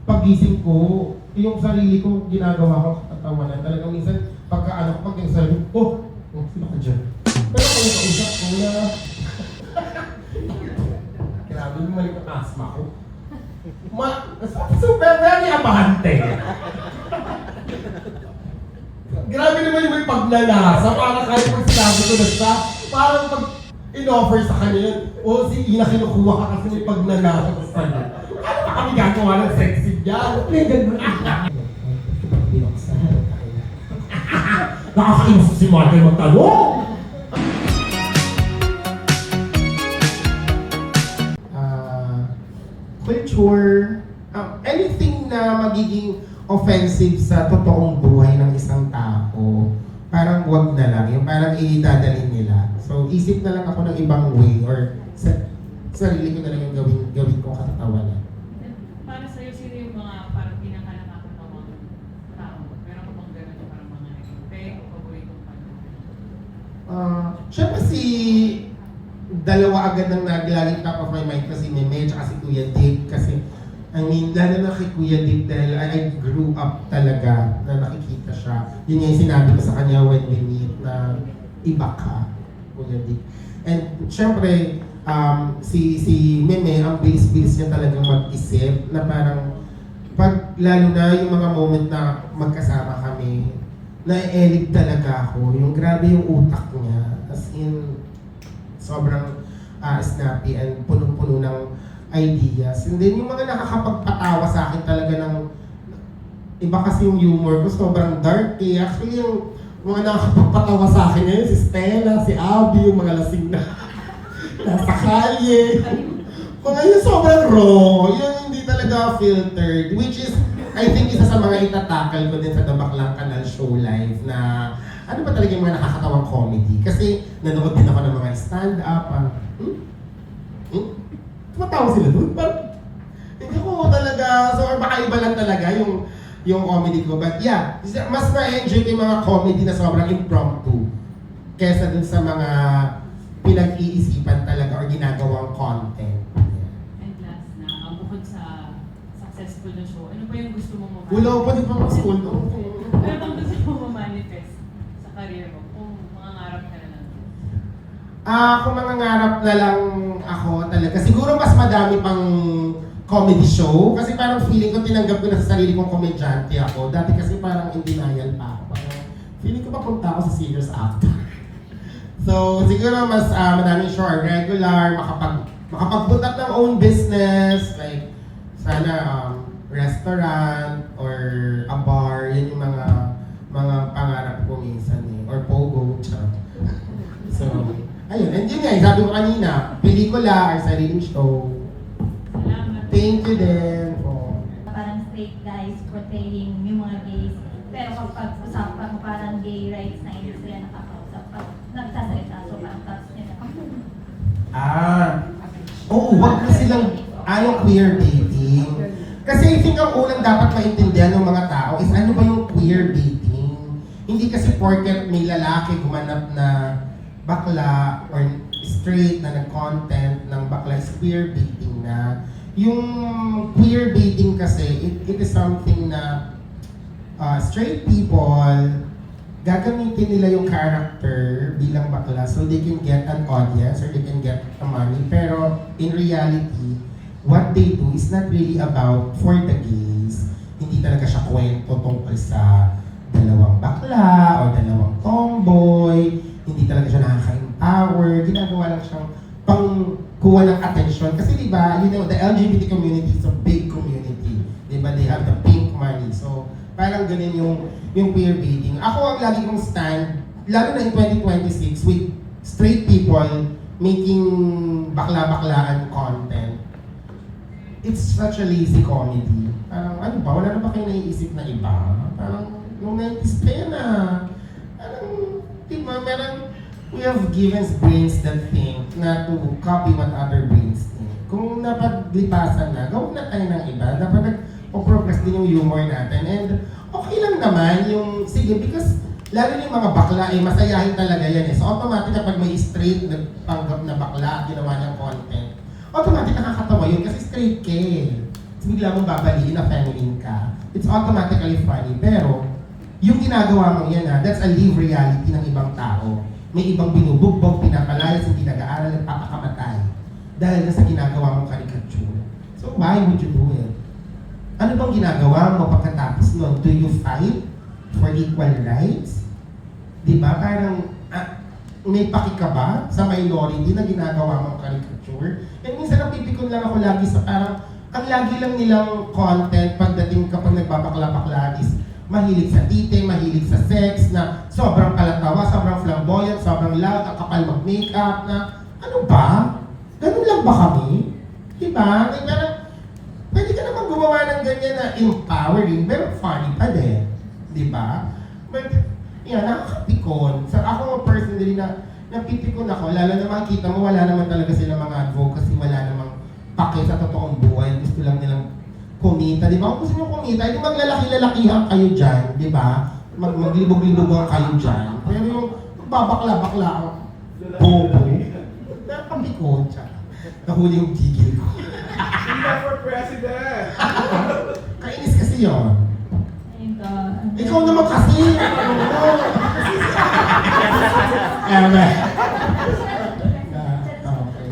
pagising ko, yung sarili ko, ginagawa ko katatawanan. Talagang minsan, pag yung sarili ko, sino ka dyan? Pero kung kausap ko na, grabe yung mali ang asma ko. Super, very abahante. Grabe naman yung may pagnanasa, parang kahit pag sinabi ko na siya, parang pag in-offer sa kanya yun, o si Ina kinukuha ka kasi may pagnanasa sa kanya. Ano ba kami gagawa ng sexy dyan? Nakakainis si Michael magtanong! Culture, anything na magiging offensive sa totoong buhay ng isang tao, parang wag na lang, yung parang idadalhin nila. So, isip na lang ako ng ibang way or sarili ko na lang yung gawin kong katatawanan. Para sa'yo, sino yung mga parang pinaka-nakakatawang tao? Meron ka bang gano'n yung parang mga expect o paboritong Siyempre dalawa agad nang naglaging top of my mind kasi Meme at si Kuya Dick kasi lalo na kay Kuya Dick dahil I grew up talaga na nakikita siya. Yun yung sinabi ko sa kanya when we meet na iba ka, Kuya Dick. And syempre, si Meme, ang bilis-bilis niya talagang mag-isip na parang lalo na yung mga moment na magkasama kami, na-elib talaga ako. Yung grabe yung utak niya. As in, sobrang snappy and punong-puno ng ideas. And then yung mga nakakapagpatawa sa akin talaga ng iba kasi yung humor ko, sobrang dark eh. Actually yung mga nakakapagpatawa sa akin ngayon, si Stella, si Abby, yung mga lasing na nasa kalye. Mga yun sobrang raw, yun hindi talaga filtered. Which is, I think isa sa mga itatakal ko din sa The Baklang Kanal Show Live na ano ba talaga yung mga nakakatawang comedy? Kasi nanood din ako ng mga stand-up. Tumatawa sila doon? Parang hindi ko talaga, so baka iba lang talaga yung comedy ko. But yeah, mas na-enjoy ko yung mga comedy na sobrang impromptu kesa dun sa mga pinag-iisipan talaga or ginagawang content. And last na, ang bukod sa successful na show, ano pa yung gusto mo ma-manifest? Wala ko pa din pa mag-school doon. Ano bang gusto mo ma-manifest sa career mo? Kung mangangarap ka na lang? Kung mangangarap na lang ako talaga, siguro mas madami pang comedy show. Kasi parang feeling ko tinanggap ko na sa sarili kong komedyante ako. Dati kasi parang in denial pa ako. Parang feeling ko papunta ako sa serious actor. So siguro mas madaming show or regular, makapag-put up ng own business, like sana restaurant or a bar, yun yung mga pangarap ko minsan eh. Or pogo, charot. So, ayun, and yun nga, sabi ko kanina, pelikula or sariling show. Salamat. Thank you din po. Parang straight guys portraying yung mga gays. Pero kapag usapan mo parang gay rights na hindi sila nakakausap. Pag nagsasalita, so parang touch nila. Oo, wag na silang ayaw queer dating. Kasi I think ang unang dapat maintindihan ng mga tao is ano ba yung queer dating. Hindi kasi porket may lalaki gumanap na bakla or straight na nag-content ng bakla is queer baiting na. Yung queer baiting kasi, it is something na straight people, gagamitin nila yung character bilang bakla so they can get an audience or they can get the money. Pero in reality, what they do is not really about for the gays. Hindi talaga siya kwento tungkol sa dalawang bakla o dalawang tomboy. Hindi talaga siya nakaka-empower, ginagawa lang siyang pangkuha ng attention. Kasi diba, you know, the LGBT community is a big community. Diba, they have the pink money. So, parang ganun yung queer baiting. Ako ang lagi kong stand, lalo na in 2026, with straight people making bakla-baklaan content. It's such a lazy comedy. Parang ano ba, wala na ba kayo naiisip na iba? Parang yung 90s pa yan Parang, diba, we have given brains that think na to copy what other brains think. Kung napaglipasan na, gawin na tayo ng iba. Dapat nag-progress din yung humor natin. And okay lang naman yung, sige, because lalo yung mga bakla, masayahin talaga yan eh. So automatic kapag may straight nagpanggap na bakla at ginawa niyang content, automatic nakakatawa yun kasi straight ka eh. bigla mong babaliin na feminine ka, it's automatically funny. Pero, yung ginagawa mo yan that's a live reality ng ibang tao. May ibang binubugbog, pinapalayas, hindi nag-aaral, nagpapakamatay. Dahil sa ginagawa mong caricature. So why would you do it? Ano bang ginagawa mo pagkatapos nun? Do you fight for equal rights? Diba? Parang, may paki ka ba sa minority na ginagawa mong caricature? And minsan napipikon lang ako lagi sa parang, ang lagi lang nilang content pagdating kapag nagbabakla-bakla is mahilig sa tite, mahilig sa sex, na sobrang kalatawa, sobrang flamboyant, sobrang loud, ang kapal mag-makeup, na ano ba? Ganun lang ba kami? Diba? Like, parang, pwede ka naman gumawa ng ganyan na empowering, pero funny pa din. Diba? But, yan, nakakapikon. Sa ako personally na napipikon ako, lalo na makikita mo, wala naman talaga sila mga advocacy, wala namang pake sa totoong buhay. Gusto lang nilang kumita, di ba? Kung gusto nyo kumita, hindi maglalaki-lalakihan kayo dyan, di ba? Maglibog-libogan kayo dyan. Pero yung babakla-bakla ang bobo, nakapikon siya. Nahuli yung gigil ko. Sino for president? Kainis kasi yun. Ayun ka. Ikaw naman kasi!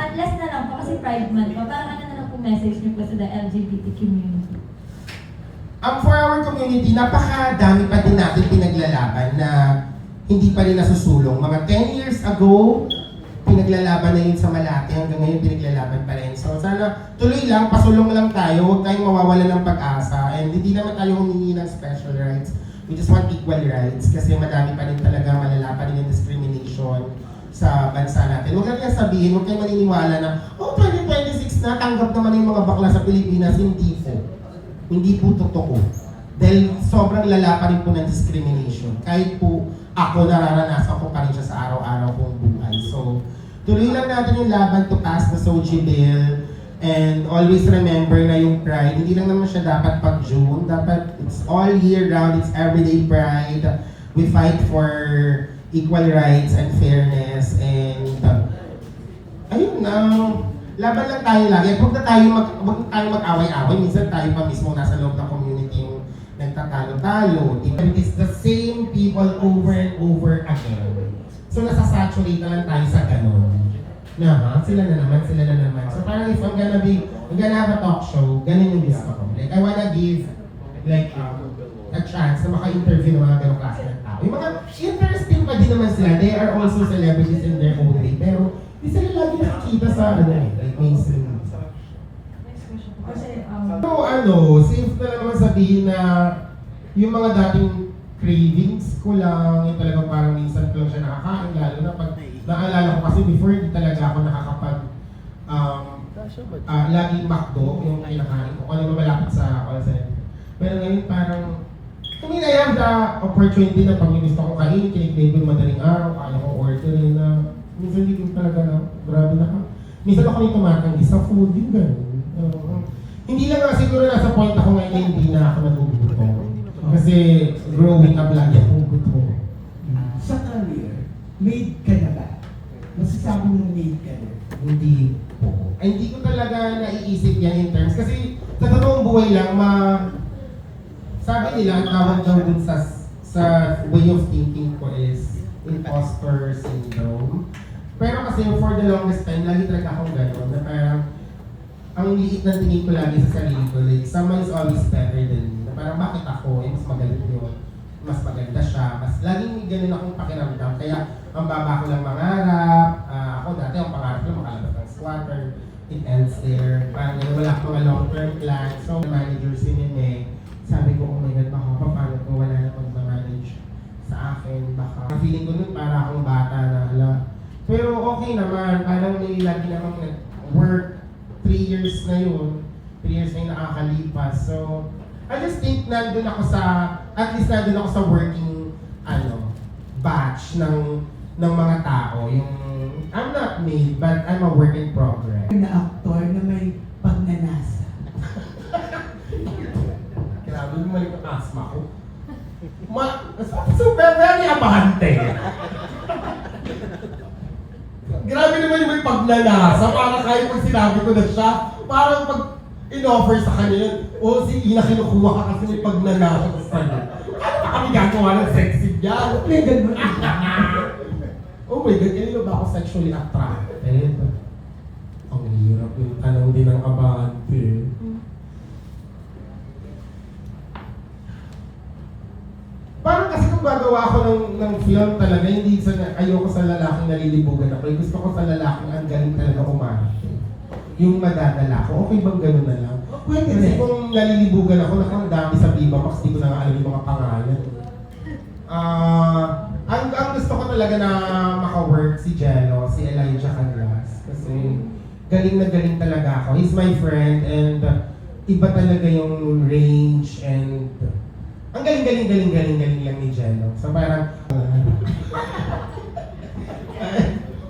Unless na lang po kasi Pride Month pa, parang ano na lang po message niyo po sa the LGBT community. For our community, napakadami pa din natin pinaglalaban na hindi pa rin nasusulong. Mga 10 years ago, pinaglalaban na yun sa Malate, hanggang ngayon pinaglalaban pa rin. So sana tuloy lang, pasulong lang tayo, huwag tayong mawawala ng pag-asa. And hindi naman tayo humingi ng special rights. We just want equal rights kasi madami pa rin talaga, malala pa rin yung discrimination sa bansa natin. Huwag kayong sabihin, huwag kayong maniniwala na, oh, 2026 na, tanggap naman yung mga bakla sa Pilipinas. Hindi po. Hindi po totoo. Dahil sobrang lala pa rin po ng discrimination. Kahit po ako, nararanasan ko pa rin siya sa araw-araw kong buhay. So, tuloy lang natin yung laban to pass the SOGI bill. And always remember na yung Pride, hindi lang naman siya dapat pag June. Dapat it's all year round, it's everyday Pride. We fight for equal rights and fairness. And ayun na, laban lang tayo lagi. Huwag na tayo mag-away-away. Minsan tayo pa mismo nasa loob ng community yung nagtatalo-talo. It is the same people over and over again. So nasasaturate na lang tayo sa ganun. Sila na naman. So parang if I'm gonna have a talk show, ganun yung gusto ko. Like, I wanna give, like, a chance na maka-interview ng mga ganong klase ng tao. Yung mga interesting pa din naman sila. They are also celebrities in their own way. Pero, di sila lagi nakikita sa, like, mainstream. Next question po. Kasi, So, safe na naman sabihin na yung mga dating cravings ko lang, yung talagang parang minsan ko lang siya nakakain, lalo na pag naalala ko kasi before hindi talaga ako nakakapag laging McDo, yung kinakain ko, kung ano malapit sa call center. Pero ngayon parang, I mean, I have the opportunity na pag gusto ko kain, kinig-label madaling araw, kaya ko orderin na, minsan hindi ko talaga na, grabe na ka. Minsan ako yung tumatanggi sa food, yung gano'n. Hindi lang nga siguro nasa point ako ngayon na hindi na ako nagugutom. Kasi growing up lagi akong gutom. Sa career, made ka na ba? Masasabi mong made ka na? Hindi po. Ay, hindi ko talaga naiisip yan in terms. Kasi sa totoong buhay lang, sabi nila, ang tawag daw dun sa way of thinking ko is imposter syndrome. Pero kasi for the longest time, lagi talaga akong gano'n na parang ang liit ng tingin ko lagi sa sarili ko, like, someone is always better than me. Na parang bakit ako, mas magaling yun, mas maganda siya, mas laging ganun akong pakiramdam. Kaya ang baba ko lang mangarap, ako dati ang pangarap ko makalabas ng squatter, it ends there. Parang wala akong mga long-term plan. So, manager si Nene, sabi ko, oh my God, baka paano ko wala na mag-manage sa akin, baka. Feeling ko nun para akong bata na ala. Pero okay naman, parang may lagi namang nag-work. 3 years na yun. 3 years na yung nakakalipas. So, I just think nandun ako sa, at least nandun ako sa working, batch ng mga tao. Yung, I'm not made, but I'm a work in progress. Na aktor na may pagnanasa. Grabe yung mali yung asthma ko. Super, very abante. Grabe naman yung may pagnanasa. Parang kahit pag sinabi ko na siya, parang pag in-offer sa kanya yun. O si Ina, kinukuha ka kasi may pagnanakaw sa kanya. Ano ba kami gagawa ng sexy dyan? May ganun. Oh my God, kanino ba ako sexually attracted? Ang hirap yung tanong din ng abante. Parang kasi kung gagawa ako ng film talaga, hindi ayoko sa lalaking nalilibugan ako. Gusto ko sa lalaking ang galing talaga umarte. Yung madadala ko, okay bang gano'n na lang? Pwede Kasi rin. kung nalilibugan ako, nakang dami sa Viva Max, di ko na nga alam yung mga pangalan. Ang gusto ko talaga na maka-work si Jello, si Elijah Canlas. Kasi galing na galing talaga ako. He's my friend and iba talaga yung range and ang galing lang ni Jello. So parang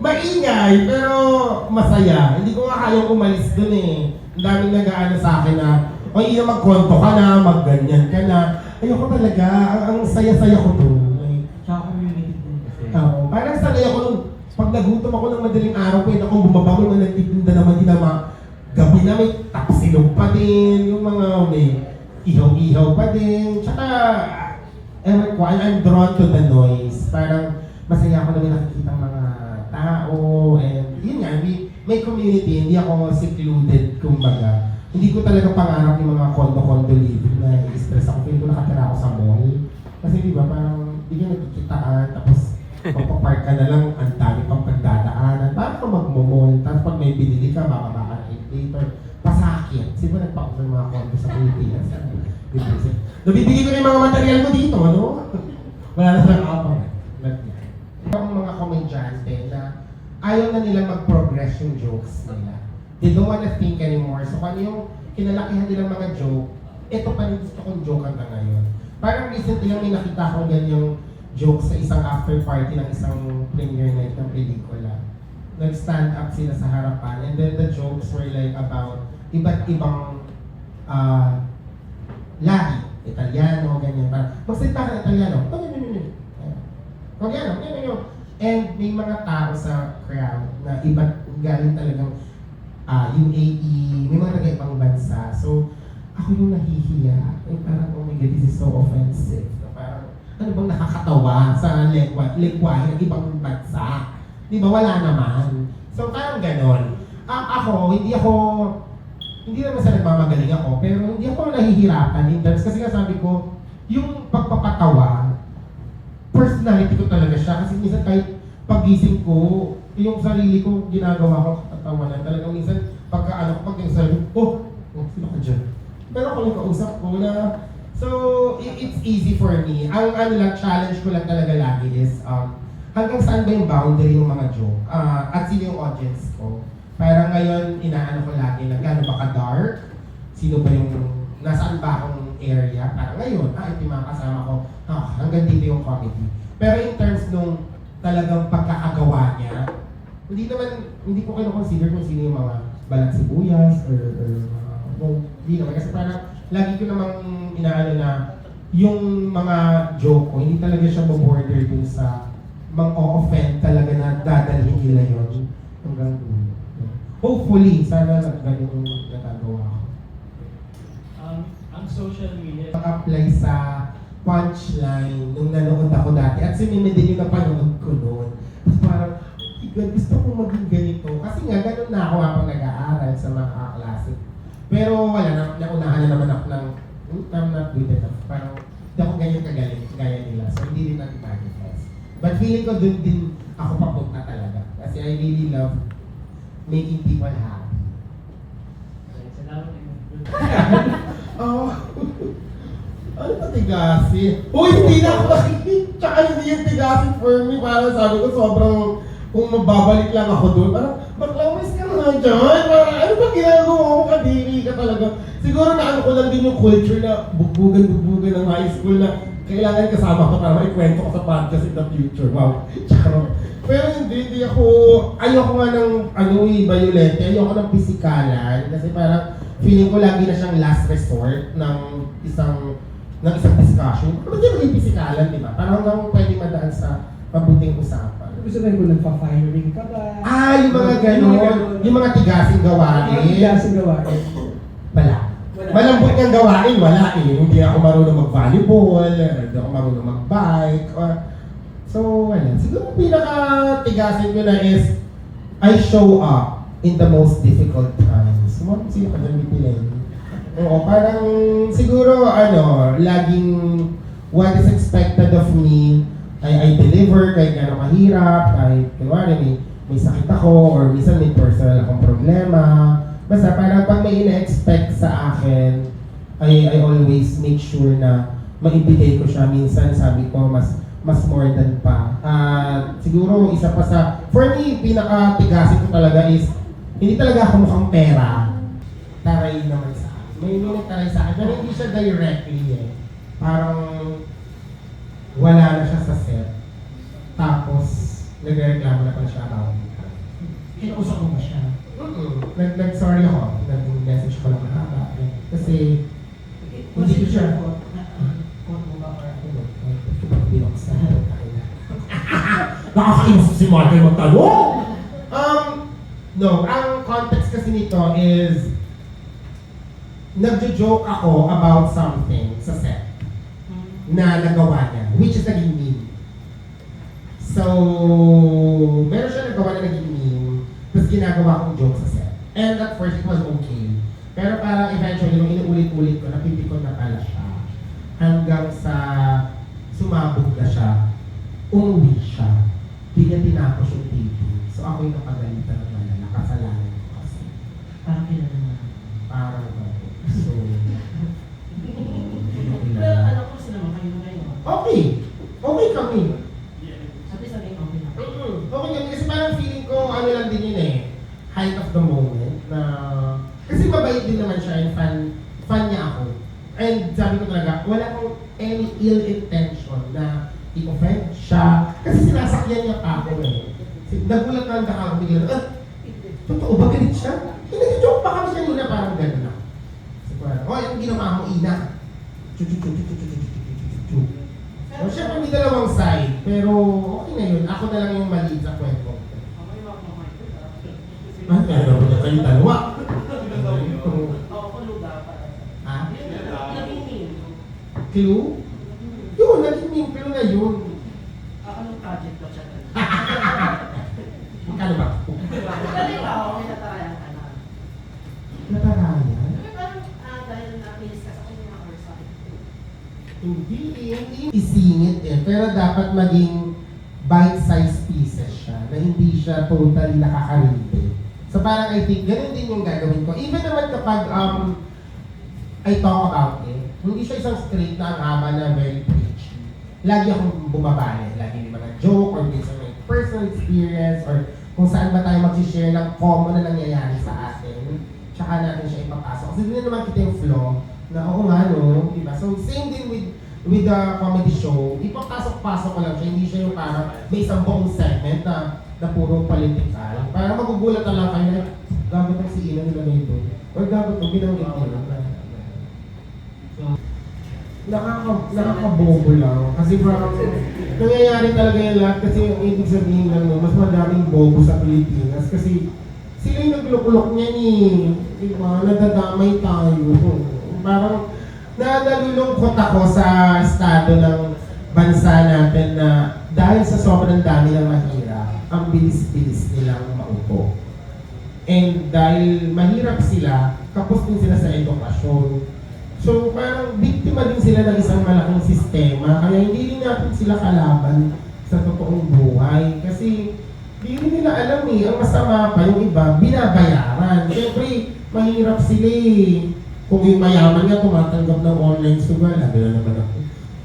maingay pero masaya. Hindi ko nga kayang umalis dun eh. Ang daming nag-aano sa akin na o iya magkonto ka na, magganyan ka na. Ayoko talaga. Ang saya-saya ko dun. Tsaka community din kasi. Oo, parang sanay ako nung pag nagutom ako ng madaling araw, pwede akong bumabangon na nagtitinda naman din naman. Gabi na may tapsilog pa din, yung mga may ihaw-ihaw pa din. Tsaka, ewan ko, I'm drawn to the noise. Parang masaya ako na may nakikita mga tao. And yun nga, may community, hindi ako secluded, kumbaga. Hindi ko talaga pangarap yung mga condo-condo living na i-stress ako. Feel ko nakatira ako sa mall. Kasi di ba, parang hindi ka nagkikitaan, tapos magpapark ka na lang, ang dami pang pagdadaanan. Parang ka magmumall, tapos pag may binili ka, baka ka ng later. Pasakit. Sino ba nagpakot ng mga condo sa Pilipinas? Nabibigay ko na yung mga material mo dito, ano? Wala na silang kapang. Yung mga komedyante na ayaw na nilang mag-progress yung jokes nila. They don't wanna think anymore. So kung ano yung kinalakihan nilang mga joke, ito pa rin gusto kong joke hanggang ngayon. Parang recently lang may nakita akong ganyang joke sa isang after party ng isang premiere night ng pelikula. Nag-stand up sila sa harapan and then the jokes were like about iba't ibang lahi. Italiano, ganyan. Magsalita ka ng Italiano. Koreano. And may mga tao sa crowd na iba't galing talagang UAE, may mga nag-ibang bansa. So, ako yung nahihiya. Parang, oh my God, this is so offensive. Parang, ano bang nakakatawa sa lengguwahe ng ibang bansa? Di ba? Wala naman. So, parang ganon. Hindi naman sa nagmamagaling ako, pero hindi ako nahihirapan in terms. Kasi nga sabi ko, yung pagpapatawa, personality ko talaga siya. Kasi minsan kahit pagising ko, yung sarili ko ginagawa ko katawanan. Talagang minsan, pag yung sarili ko, sino ka dyan? Pero kung yung kausap ko na, so, it's easy for me. Ang challenge ko lang talaga lagi is, hanggang saan ba yung boundary ng mga joke? At sino yung audience ko? Parang ngayon, inaano ko lagi na gano'n ba ka-dark? Sino ba yung, nasaan ba akong area? Parang ngayon, ito yung mga kasama ko, hanggang dito yung comedy. Pero in terms nung talagang pagkakagawa niya, hindi ko kino-consider kung sino yung mga balat sibuyas hindi naman. Kasi parang lagi ko namang inaano na yung mga joke ko, hindi talaga siya border dun sa mang-o-offend talaga na dadalhin nila yun hanggang dulo. Hopefully, sana ganun yung nagagawa ko. Ang social media, Apply sa punchline nung nanood ako dati at si Mimi din yung napanood ko noon. Tapos parang, God, gusto kong maging ganito. Kasi nga, ganun na ako habang nag-aaral sa mga kaklase. Pero wala, naunahan na naman ako ng, I'm not good enough. Parang, hindi ako ganyan kagaling, gaya nila. So, hindi rin natin manifest. But feeling ko dun din ako papunta talaga. Kasi I really love making people happy. salamat din. Oh. Ano pa tigasin? Uy, hindi na ako nakikita. Tsaka hindi yung tigasin for me. Parang sabi ko, sobrang, kung mababalik lang ako doon, parang, maglawis ka na dyan. Parang, ano ba ginagawa ko? Kadiri ka talaga. Siguro na ano ko lang din yung culture na bugbugan ng high school na kailangan kasama ko para maikwento ko sa podcast in the future. Wow. Charot. Pero hindi ako, ayoko nga ng, Violente, ayoko ng pisikalan. Kasi parang, feeling ko lagi na siyang last resort ng isang discussion. Ba't yung maging pisikalan, di ba? Parang hanggang pwede madaan sa mabuting usapan. Gusto rin ko nagpa-firing ka ba? Yung mga ganon. Yung mga tigasing gawain. Tigasing gawain. Wala. Malambot ng gawain, wala eh. Hindi ako marunong mag-volleyball, hindi ako marunong mag-bike, so wala. Siguro pinaka-tigasin ko na is, I show up in the most difficult times. Sino ka dyan bipilin? Oo, parang siguro laging what is expected of me, I deliver kahit gano'ng kahirap, kahit kunwari may sakit ako, or minsan may personal akong problema. Basta parang pag may ina-expect sa akin, I always make sure na maibigay ko siya. Minsan sabi ko, mas more than pa. Siguro isa pa sa, for me, pinaka-tigasin ko talaga is, hindi talaga ako mukhang pera. Taray naman sa akin. May nagtaray sa akin, pero hindi siya directly eh. Parang wala na siya sa set. Tapos, nagreklamo na pa siya about it. Kinausap mo ba siya? Nag-sorry ako. Nag-message ko lang mahaba. Kasi, hindi ko siya. Quote mo ba or Binoksan. Nakakainis si Michael magtanong! No, ang context kasi nito is nagjo-joke ako about something sa set na nagawa niya, which is naging meme. So, meron siya nagawa na naging meme, tapos ginagawa kong joke sa set. And at first, it was okay. Pero parang eventually, nung inuulit-ulit ko, napipikon na pala siya. Hanggang sa sumabog na siya, umuwi siya. Bigyan tinapos yung taping. So ako yung napagalitan ng malala, kasalanan ko kasi. Parang kilala na. Parang so, Pero alam ko sila naman kayo ngayon. okay. Okay kami. Sabi okay na. Okay kami kasi parang feeling ko, lang din yun eh. Height of the moment na, kasi mabait din naman siya and fan niya ako. And sabi ko talaga, wala akong any ill intention na i-offend siya. Kasi sinasakyan niya pa ako eh. Nagulat lang ka ako bigla, totoo ba galit siya? Nag-joke pa kami kanina, parang gano'n lang. So parang, yung ginawa mo, ina. So syempre may dalawang side, pero okay na yun. Ako na lang yung mali sa kwento. Ano ba kayo dalawa? Ha? Clue? Yun, naging meme clue na yun. Anong project ba siya? Magkano ba? Dali ba ako may natarayan ka na? Natarayan? Dahil na-miss ka sa kanya or something. Hindi isingit eh. Pero dapat maging bite-sized pieces siya na hindi siya totally nakakarindi. So parang I think ganun din yung gagawin ko. Even naman kapag I talk about it, hindi siya isang straight na ang haba na very preachy. Lagi akong bumabali. Lagi may mga joke or minsan may personal experience or kung saan ba tayo mag-share ng common na nangyayari sa atin. Tsaka natin siya ipapasok. Kasi hindi naman kita yung flow na oo nga no, diba? So same din with the comedy show, ipapasok-pasok ko lang siya. Hindi siya yung parang may isang buong segment na puro political. Parang magugulat na lang kayo na gago tong si Ina nila nito. Or gago tong binanggit nila. Nakakabobo lang. Kasi parang nangyayari talaga yung lahat kasi yung ibig sabihin lang mas madaming bobo sa Pilipinas kasi sila yung naglukulok niya ni diba? Nadadamay tayo. Parang nalulungkot ako sa estado ng bansa natin na dahil sa sobrang dami ng mahirap, ang bilis-bilis nilang maupo. And dahil mahirap sila, kapos din sila sa edukasyon. So parang biktima din sila ng isang malaking sistema, kaya hindi rin natin sila kalaban sa totoong buhay. Kasi hindi rin nila alam eh, ang masama pa yung iba, binabayaran. Siyempre, mahirap sila eh. Kung yung mayaman nga tumatanggap ng online sugal, labi na naman ako.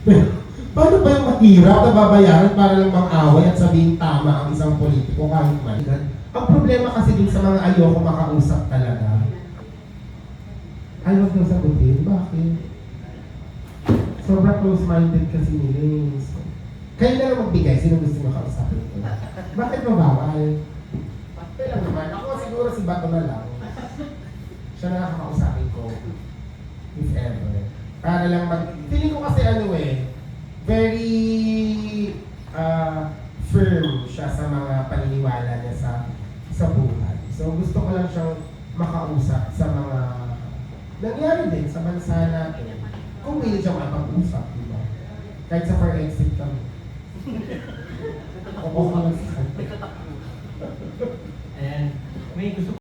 Pero paano ba yung mahirap na babayaran para lang mag-away at sabihin tama ang isang politiko kahit mali? Ang problema kasi din sa mga ayoko makausap talaga, ayaw na sagutin. Bakit? Sobrang close-minded kasi nila eh. So, kayo na lang magbigay. Sino gusto mo kausapin ko? Bakit mabawal? Bakit lang naman? Ako siguro si Bato na lang. Siya na nakakausapin ko. If ever. Para lang feeling ko kasi very firm siya sa mga paniniwala niya sa buhay. So gusto ko lang siyang makausap sa mga nangyari din sa bansa natin. Kung willing siya makapag-usap, di ba? Kahit sa for exit kami. Oo, And may gusto